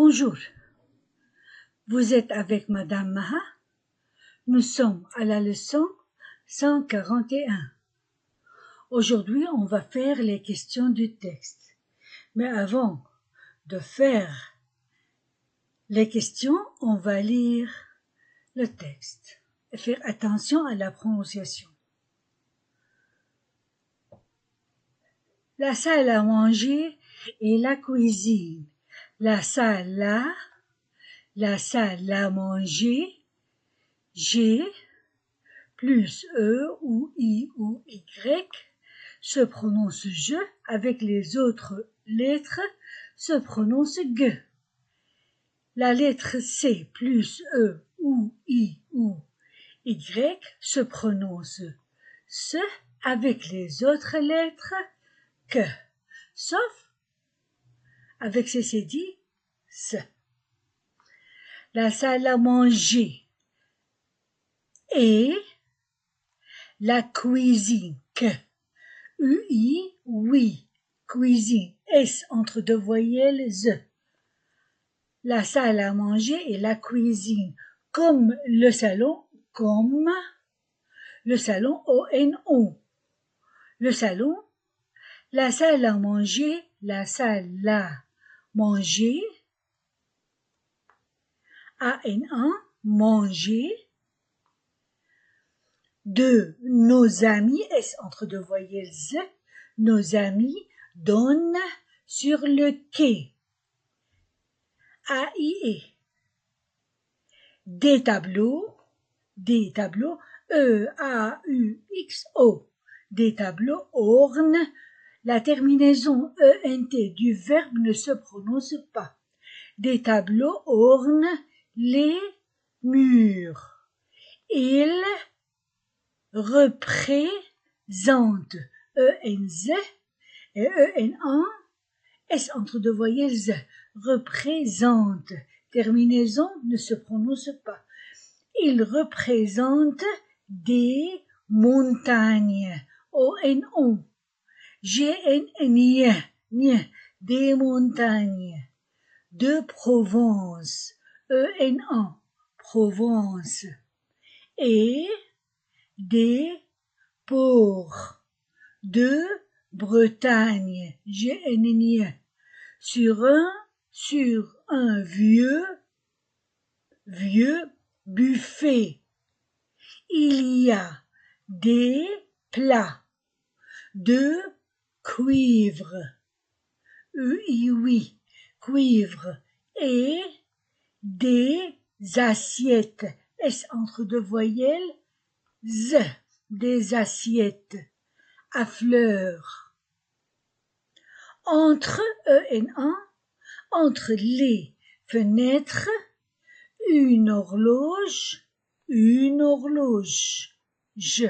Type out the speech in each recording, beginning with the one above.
Bonjour, vous êtes avec Madame Maha. Nous sommes à la leçon 141. Aujourd'hui, on va faire les questions du texte. Mais avant de faire les questions, on va lire le texte et faire attention à la prononciation. La salle à manger et la cuisine. La salle à manger, G plus E ou I ou Y se prononce je, avec les autres lettres se prononce G. La lettre C plus E ou I ou Y se prononce se, avec les autres lettres que, sauf avec ceci dit se. La salle à manger et la cuisine, que, UI, oui, cuisine, S entre deux voyelles, Z. La salle à manger et la cuisine, comme le salon, O-N-O. Le salon, la salle à manger, A-N-A, manger, de nos amis, S entre deux voyelles Z, nos amis donnent sur le quai, A-I-E. Des tableaux, E-A-U-X-O, des tableaux ornent, la terminaison E-N-T du verbe ne se prononce pas. Des tableaux ornent les murs. Ils représente E-N-Z et E-N-A, S entre deux voyelles Z, représente, terminaison ne se prononce pas. Il représente des montagnes, O-N-O, G-N-N-I, des montagnes, de Provence, E-N-A, Provence, et des ports de Bretagne, G-N-N-I, sur un vieux buffet. Il y a des plats de cuivre, oui, cuivre, et des assiettes, S entre deux voyelles, Z, des assiettes à fleurs. Entre E-N-A, entre les fenêtres, une horloge, je,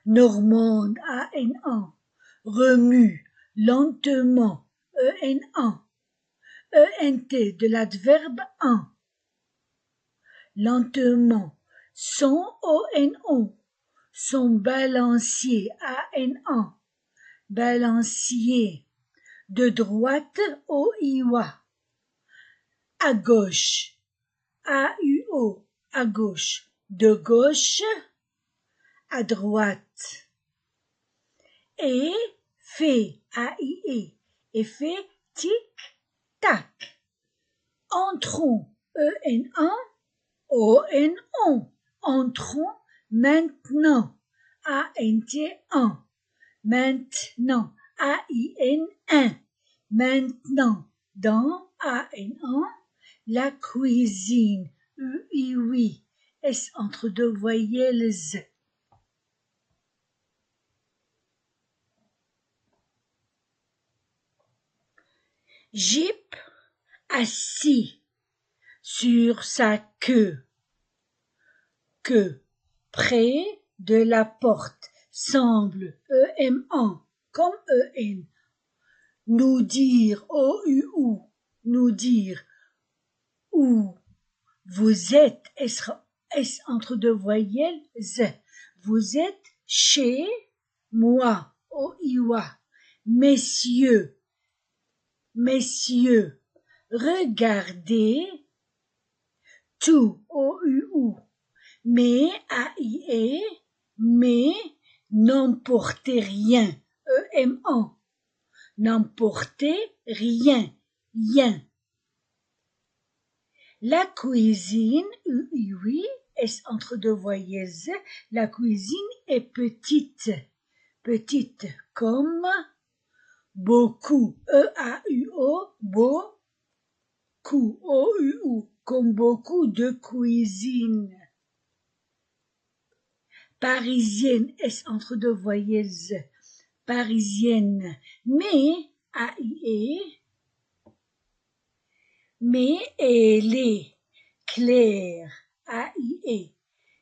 normande, A-N-A, remue, lentement, E-N-A, E-N-T de l'adverbe un, lentement, son, O-N-O, son balancier, A-N-A, balancier, de droite, O-I-W-A, à gauche, A-U-O, à gauche, de gauche, à droite, et fait, A-I-E, et fait tic-tac, entrons, E-N-A, O-N-O, entrons maintenant, A-N-T-1, maintenant, A-I-N-1, maintenant, dans, A-N-A, la cuisine, U-I-Oui, S entre deux voyelles Z. Jeep assis sur sa queue, près de la porte, semble, E-M-A, comme E-N, nous dire, O-U-U, nous dire, où vous êtes, S entre deux voyelles, Z, vous êtes chez moi, O-I-W-A, messieurs, regardez, tout, O-U-U, mais, A-I-E, mais, n'emportez rien, E-M-A, n'emportez rien, rien. La cuisine, U-I-Oui, S entre deux voyelles Z, la cuisine est petite, petite, comme beaucoup, E-A-U-O, beaucoup, O-U-U, comme beaucoup de cuisine. Parisienne, S entre deux voyelles Z, parisienne, mais, A-I-E, mais elle est claire, A-I-E,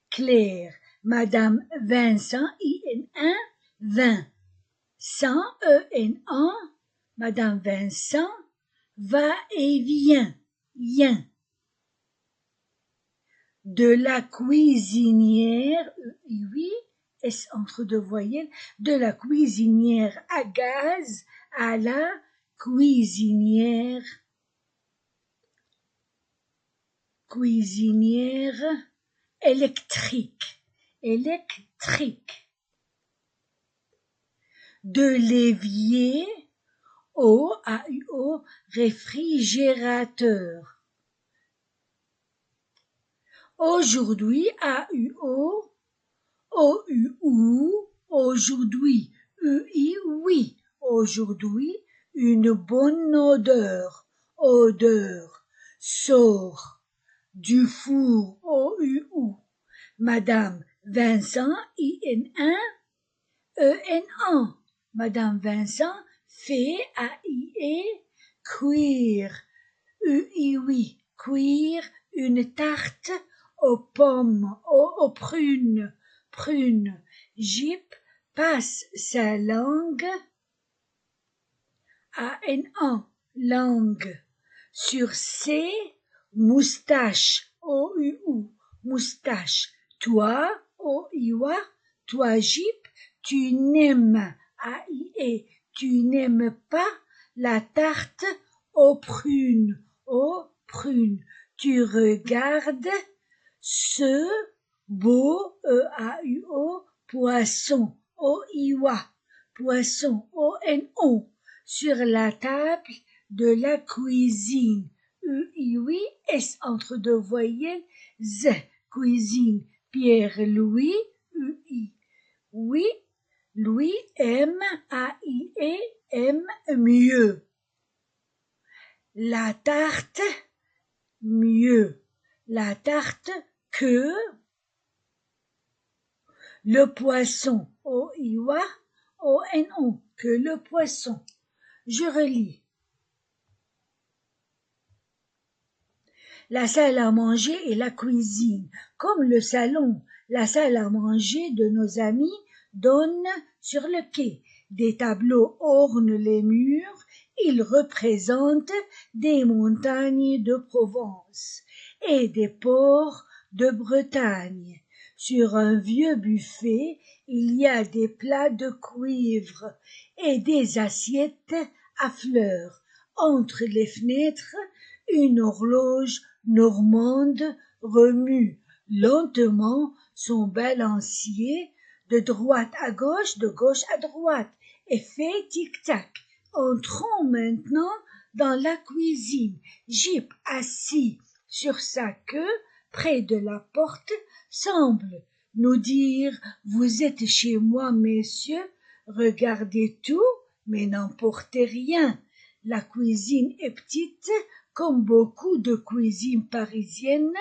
claire, Madame Vincent, I-N-1, 20, sans E-N-A, Madame Vincent, va et vient, vient. De la cuisinière, oui, S entre deux voyelles, de la cuisinière à gaz à la cuisinière électrique, électrique. De l'évier au A-U-O, réfrigérateur. Aujourd'hui, A-U-O, O-U-U, aujourd'hui, U-I, oui, aujourd'hui, une bonne odeur, odeur, sort du four, O-U-U, Madame Vincent, I-N-1, E-N-A, Madame Vincent fait, A-I-E, cuire, U-I-Oui, cuire une tarte aux pommes, aux prunes, prunes. Jip passe sa langue, A-N-A, langue, sur ses moustaches, O-U-U, moustache. Toi, O-I-W, toi, Jip, tu n'aimes, A-I-E, tu n'aimes pas la tarte aux prunes, aux prunes. Tu regardes ce beau, E-A-U-O, poisson, O-I-W, poisson, O-N-O, sur la table de la cuisine, U-I-Oui, S entre deux voyelles, Z, cuisine, Pierre-Louis, U-I, oui, Louis aime, A-I-E, aime mieux. La tarte, mieux. La tarte que le poisson, O-I-W, O-N-O, que le poisson. Je relis. La salle à manger et la cuisine, comme le salon, la salle à manger de nos amis donne sur le quai. Des tableaux ornent les murs, ils représentent des montagnes de Provence et des ports de Bretagne. Sur un vieux buffet, il y a des plats de cuivre et des assiettes à fleurs. Entre les fenêtres, une horloge normande remue lentement son balancier de droite à gauche, de gauche à droite, et fait tic-tac. Entrons maintenant dans la cuisine. Jip, assis sur sa queue, près de la porte, semble nous dire « Vous êtes chez moi, messieurs, regardez tout, mais n'emportez rien. La cuisine est petite, comme beaucoup de cuisines parisiennes,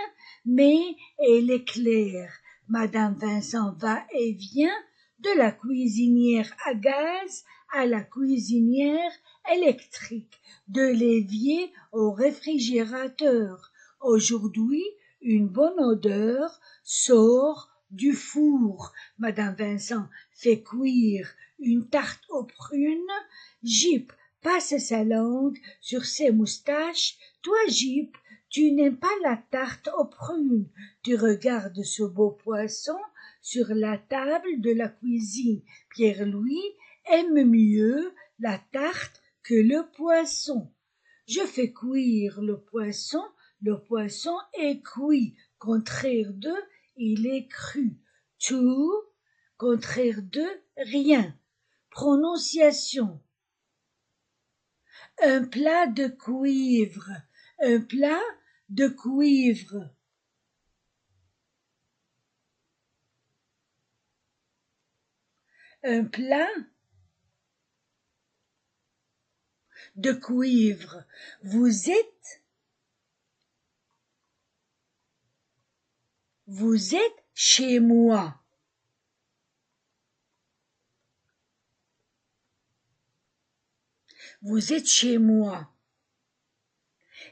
mais elle est claire. Madame Vincent va et vient de la cuisinière à gaz à la cuisinière électrique, de l'évier au réfrigérateur. Aujourd'hui, une bonne odeur sort du four. Madame Vincent fait cuire une tarte aux prunes. Jip passe sa langue sur ses moustaches. Toi, Jip, tu n'aimes pas la tarte aux prunes. Tu regardes ce beau poisson sur la table de la cuisine. Pierre-Louis aime mieux la tarte que le poisson. Je fais cuire le poisson est cuit. Contraire de, il est cru. Tout, contraire de, rien. Prononciation. Un plat de cuivre. Un plat de cuivre. Un plat de cuivre. Vous êtes chez moi. Vous êtes chez moi.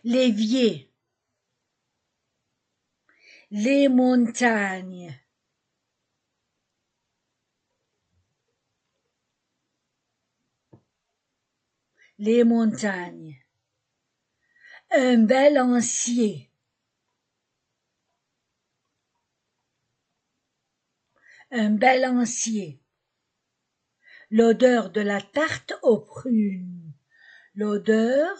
L'évier. Les montagnes. Les montagnes. Un balancier. Un balancier. L'odeur de la tarte aux prunes. L'odeur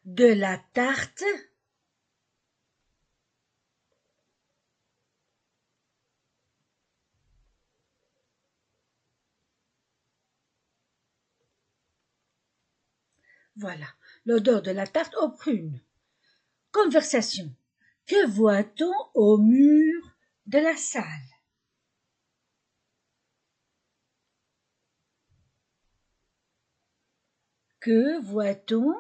de la tarte voilà, l'odeur de la tarte aux prunes. Conversation. Que voit-on au mur de la salle? Que voit-on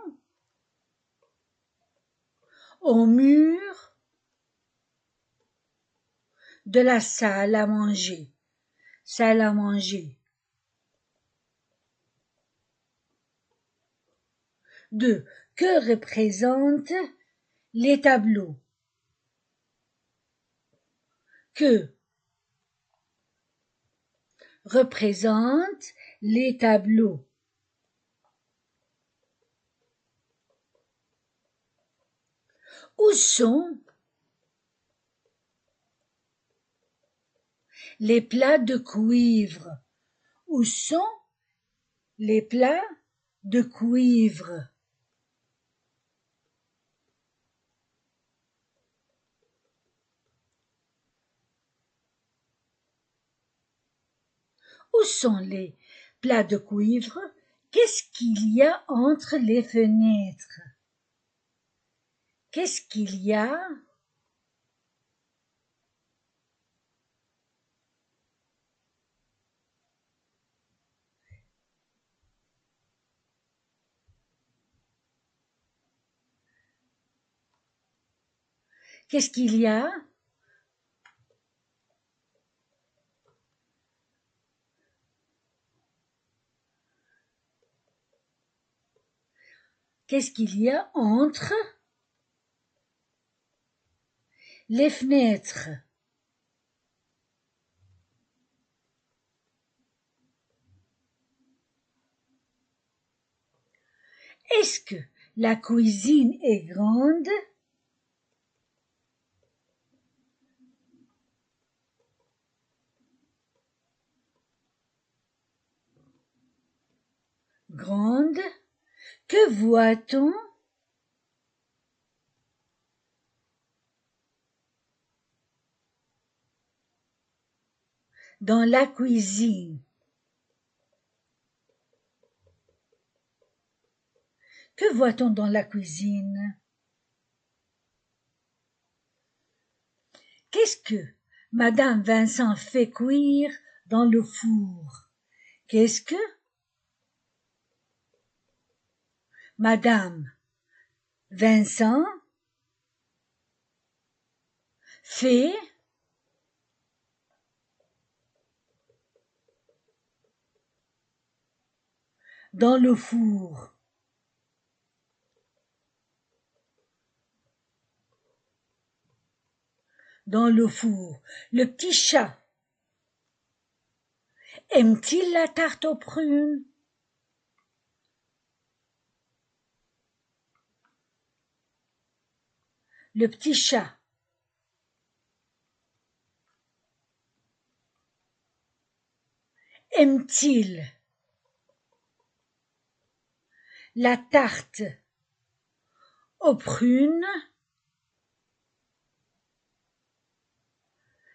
au mur de la salle à manger? Salle à manger. 2. Que représentent les tableaux? Que représentent les tableaux? Où sont les plats de cuivre? Où sont les plats de cuivre? Où sont les plats de cuivre? Qu'est-ce qu'il y a entre les fenêtres? Qu'est-ce qu'il y a Qu'est-ce qu'il y a Qu'est-ce qu'il y a entre les fenêtres? Est-ce que la cuisine est grande? Grande. Que voit-on dans la cuisine? Que voit-on dans la cuisine? Qu'est-ce que Madame Vincent fait cuire dans le four? Qu'est-ce que Madame Vincent fait dans le four? Dans le four. Le petit chat aime-t-il la tarte aux prunes? Le petit chat aime-t-il la tarte aux prunes?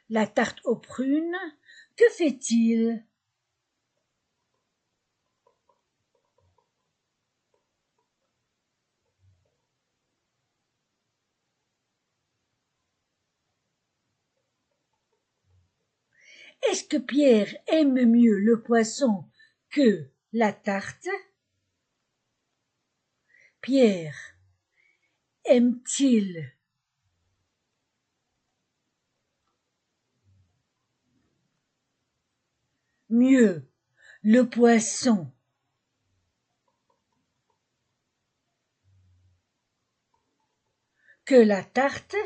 La tarte aux prunes, que fait-il? Est-ce que Pierre aime mieux le poisson que la tarte? Pierre aime-t-il mieux le poisson que la tarte?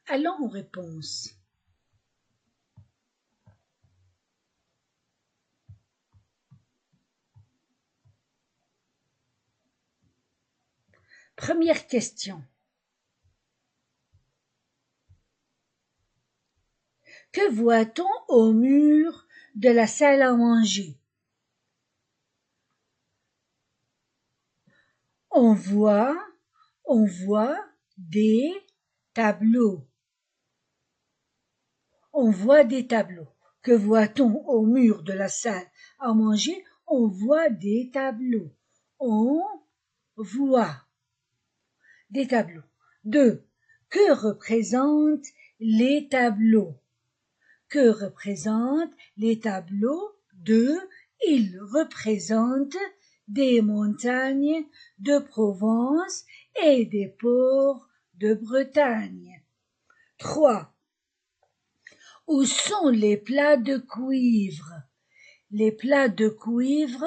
Allons aux réponses. Première question. Que voit-on au mur de la salle à manger? On voit des tableaux. On voit des tableaux. Que voit-on au mur de la salle à manger? On voit des tableaux. On voit des tableaux. 2. Que représentent les tableaux? Que représentent les tableaux? 2. Ils représentent des montagnes de Provence et des ports de Bretagne. 3. Où sont les plats de cuivre? Les plats de cuivre.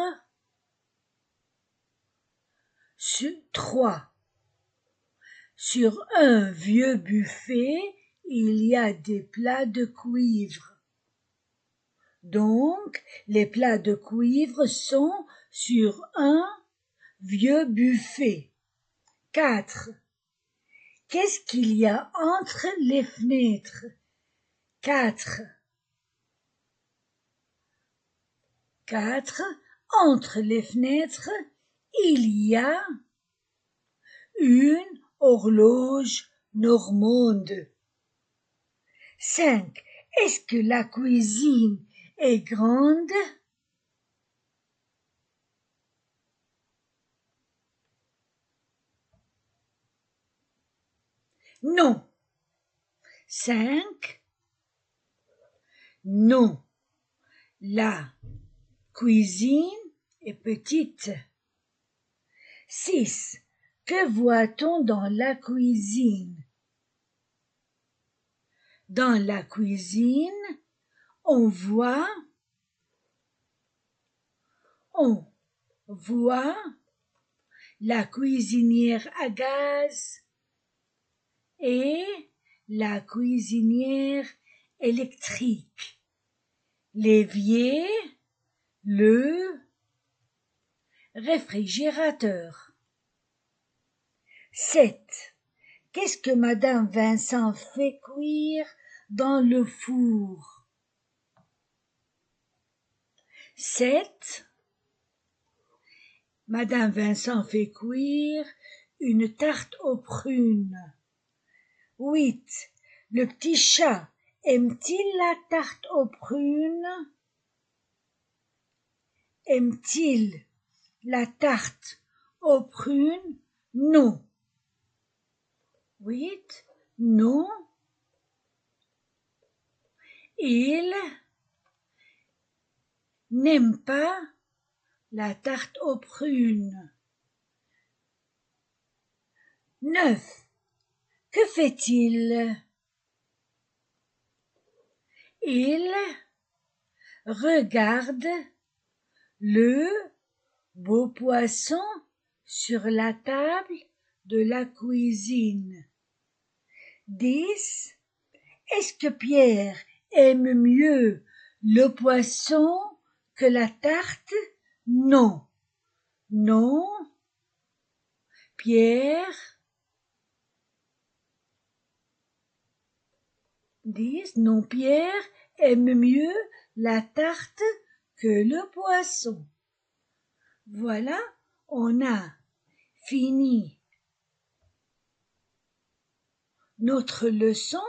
3. Sur un vieux buffet, il y a des plats de cuivre. Donc, les plats de cuivre sont sur un vieux buffet. 4. Qu'est-ce qu'il y a entre les fenêtres? 4. Entre les fenêtres, il y a une horloge normande. 5. Est-ce que la cuisine est grande? Non. 5. Non. La cuisine est petite. 6. Que voit-on dans la cuisine? Dans la cuisine, on voit la cuisinière à gaz et la cuisinière électrique, l'évier, le réfrigérateur. 7. Qu'est-ce que Madame Vincent fait cuire dans le four? 7. Madame Vincent fait cuire une tarte aux prunes. 8. Le petit chat aime-t-il la tarte aux prunes? Aime-t-il la tarte aux prunes? Non. 8. Non. Il n'aime pas la tarte aux prunes. 9. Que fait-il? Il regarde le beau poisson sur la table de la cuisine. 10. Est-ce que Pierre aime mieux le poisson que la tarte? Non. Non. Pierre disent non, Pierre aime mieux la tarte que le poisson. Voilà, on a fini notre leçon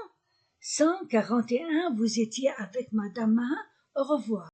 141. Vous étiez avec Madame Maha. Au revoir.